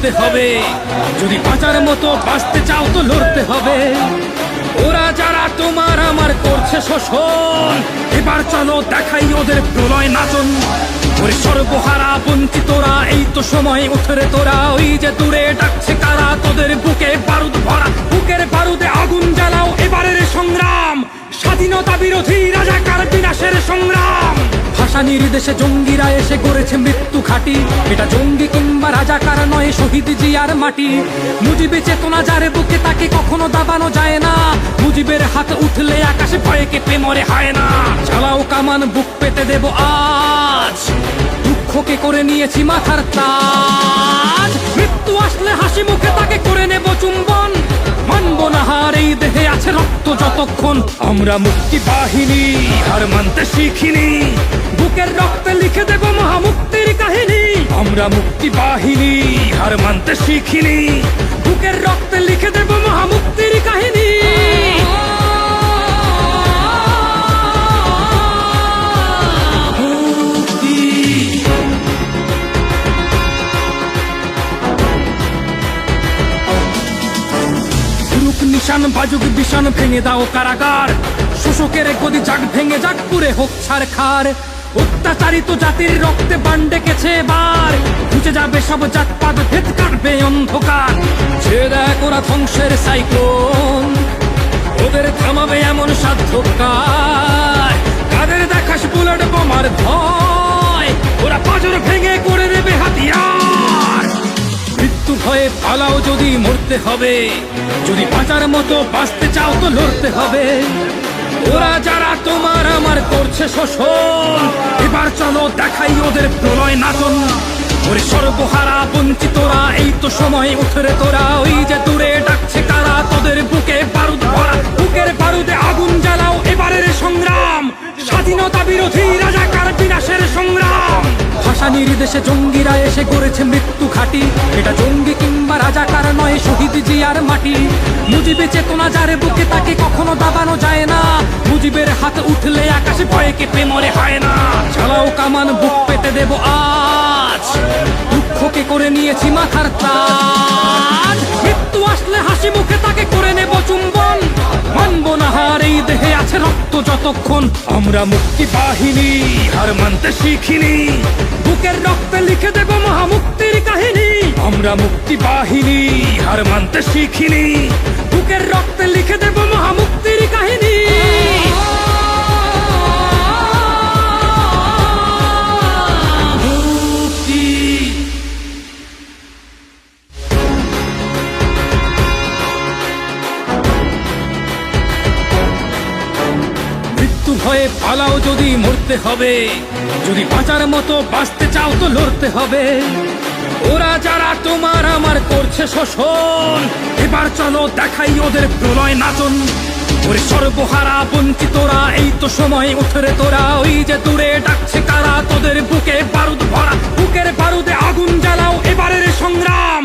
মরতে হবে, যদি বাঁচার মতো বাঁচতে চাও তো লড়তে হবে। ওরা যারা তোমার আমার করছে শোষণ, এবার চলো দেখাই ওদের প্রলয় নাচন। ওরে সর্বহারা বঞ্চিতরা, এই তো সময় উঠরে তোরা। ওই যে দূরে ডাকছে কারা, তোদের বুকে বারুদ ভরা, বুকের বারুদে আগুন জ্বালাও এবারের সংগ্রাম। স্বাধীনতা বিরোধী রাজাকার বিনাশের সংগ্রাম। ভাষা নির্দেশে জঙ্গিরা এসে গড়েছে মৃত্যু ঘাঁটি, এটা জঙ্গি কিংবা রাজাকার নয়, শহীদ জিয়ার মাটি। মুজিবে চেতনা যার বুকে তাকে কখনো দাবানো যায় না, মুজিবের হাত উঠলে আকাশে ভয়ে কেঁপে মরে হয় না। চালাও কামান, বুক পেতে দেব আজ, দুঃখকে করে নিয়েছি মাথার তাজ। মৃত্যু আসলে হাসি মুখে তাকে করে নেব চুম্বন, মানব না হার এই দেহে আছে রক্ত যতক্ষণ। আমরা মুক্তি বাহিনী, হার মানতে শিখিনি, বুকের রক্তে লিখে দেব মহামুক্তির কাহিনী। আমরা মুক্তি বাহিনী, হার মানতে শিখিনি, বুকের রক্তে লিখে দেব মহামুক্তির কাহিনী। নিশান বাজুক বিশান, ভেঙে দাও কারাগার। শোষকের গদি যাক ভেঙে যাক, পুরে হোক ছারখার। অত্যাচারিত জাতির রক্তে বান ডেকেছে এবার, বুঝে যাবে সব জাতপাত, ভেদ কাটবে অন্ধকার। ছেড়ে দেখ ওরা ধ্বংসের সাইক্লোন, ওদের থামাবে এমন সাধ্য কার। কাদের দেখাস বুলেট বোমার ভয়, ওরা পাঁজর ভেঙে করে দেবে হাতিয়ার। মৃত্যু ভয়ে পালাও যদি মরতে হবে, যদি বাঁচার মতো বাঁচতে চাও তো লড়তে হবে। ওরা যারা তোমার আমার করছে শোষণ, এবার চলো দেখাই ওদের প্রলয় নাচন। ওরে সর্বহারা বঞ্চিতরা, এই তো সময় উঠরে তোরা। ওই যে দূরে ডাকছে কারা, তোদের বুকে বারুদ ভরা, বুকের বারুদে আগুন জ্বালাও এবারের সংগ্রাম। স্বাধীনতা বিরোধী রাজাকার বিনাশের সংগ্রাম। ভাষা নির্দেশে জঙ্গিরা এসে গড়েছে মৃত্যু ঘাঁটি, এটা জঙ্গি কিংবা রাজাকার নয়, শহীদ জিয়ার মাটি। মুজিবে চেতনা যার বুকে তাকে কখনো দাবানো যায় না, মুজিবের হাত উঠলে আকাশে ভয়ে কেঁপে মরে হয় না। চালাও কামান, বুক পেতে দেব আজ, দুঃখকে করে নিয়েছি মাথার তাজ। মৃত্যু আসলে হাসি মুখে তাকে করে নেব চুম্বন, মানব না হার এই দেহে আছে রক্ত যতক্ষণ। আমরা মুক্তি বাহিনী, হার মানতে শিখিনি, বুকের রক্তে লিখে দেব মহামুক্তির কাহিনী। আমরা মুক্তি বাহিনী, হার মানতে শিখিনি, বুকের রক্তে লিখে দেব মহামুক্তির কাহিনী। ভয়ে পালাও যদি মরতে হবে, যদি বাঁচার মতো বাঁচতে চাও তো লড়তে হবে। ওরা যারা তোমার আমার করছে শোষণ, এবার চলো দেখাই ওদের প্রলয় নাচন। ওরে সর্বহারা বঞ্চিতরা, এই তো সময় উঠরে তোরা। ওই যে দূরে ডাকছে কারা, তোদের বুকে বারুদ ভরা, বুকের বারুদে আগুন জ্বালাও এবারের সংগ্রাম।